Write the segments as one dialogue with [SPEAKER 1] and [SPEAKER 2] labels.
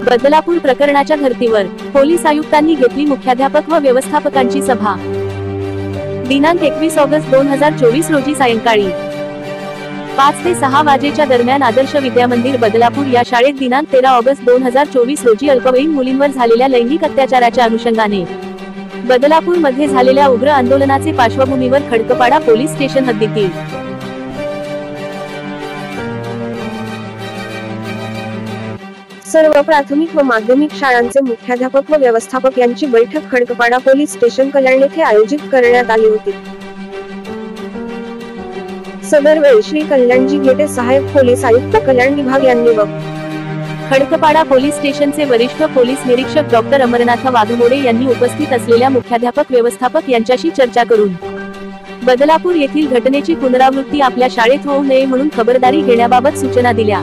[SPEAKER 1] बदलापूर प्रकरणाच्या धर्तीवर पोलीस आयुक्तांनी घेतली मुख्याध्यापक व व्यवस्थापकांची सभा। दिनांक 21 ऑगस्ट 2024 रोजी सायंकाळी 5 ते 6 वाजेच्या दरम्यान आदर्श विद्यामंदिर बदलापूर या शाळेत दिनांक 13 ऑगस्ट 2024 रोजी अल्पवयीन मुलींवर झालेल्या लैंगिक अत्याचाराच्या अनुषंगाने बदलापूर मध्ये झालेल्या उग्र आंदोलनाचे पार्श्वभूमीवर खडकपाडा पोलीस स्टेशन हद्दीतील
[SPEAKER 2] सर्व प्राथमिक व माध्यमिक शाळांचे मुख्याध्यापक व व्यवस्थापक यांची बैठक खडकपाडा पोलीस स्टेशन कल्याण येथे आयोजित करण्यात आली होती। सदर वेळी श्री कल्याणजी गेटे सहाय्यक पोलीस आयुक्त कल्याण विभाग यांनी व
[SPEAKER 1] खडकपाडा पोलीस स्टेशनचे वरिष्ठ पोलीस निरीक्षक डॉक्टर अमरनाथ वाघमोडे यांनी उपस्थित असलेल्या मुख्याध्यापक व्यवस्थापक यांच्याशी चर्चा करून बदलापूर येथील घटनेची पुनरावृत्ती आपल्या शाळेत होऊ नये म्हणून खबरदारी घेण्याबाबत सूचना दिल्या,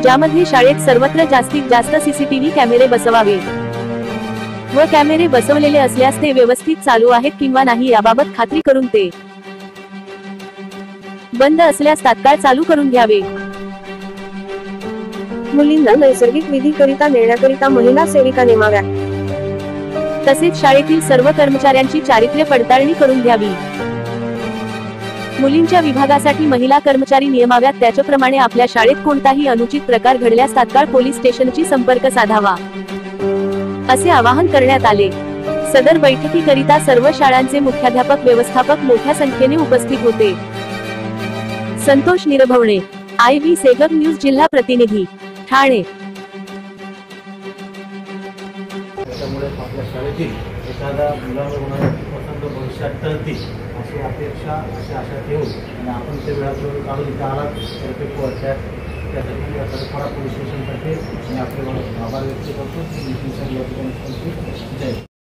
[SPEAKER 1] ज्यामध्ये शाळेत सर्वत्र जास्तीत जास्त सीसीटीव्ही कॅमेरे बसवावे व कॅमेरे बसवलेले असल्यास ते व्यवस्थित चालू आहेत किंवा नाही याबाबत खात्री करून ते बंद असल्यास तात्काळ चालू करून घ्यावे।
[SPEAKER 2] मुलींना नैसर्गिक विधीकरिता नेण्याकरिता महिला सेविका नेमाव्या,
[SPEAKER 1] तसेच शाळेतील सर्व कर्मचाऱ्यांची चारित्र्य पडताळणी करून घ्यावी। मुलींच्या विभागासाठी महिला कर्मचारी नियमाव्यात, त्याच्याप्रमाणे आपल्या शाळेत कोणताही अनुचित प्रकार घडल्यास तात्काळ पोलीस स्टेशनशी संपर्क साधावा असे आवाहन करण्यात आले। सदर बैठकीकरिता सर्व शाळांचे मुख्याध्यापक व्यवस्थापक मोठ्या संख्येने उपस्थित होते। संतोष निरभवणे, IB सेवक न्यूज जिल्हा प्रतिनिधी, ठाणे।
[SPEAKER 3] त्यामुळे आपल्या शाळेतील एखादा मुलावर होणाऱ्या प्रसंग भविष्यात टळतील अशी अपेक्षा आशा ठेवून आणि आपण ते वेळापत्रक काढून इथं आलात त्यासाठी खडकपाडा पोलीस स्टेशनतर्फे मी आपले आभार व्यक्त करतो की जय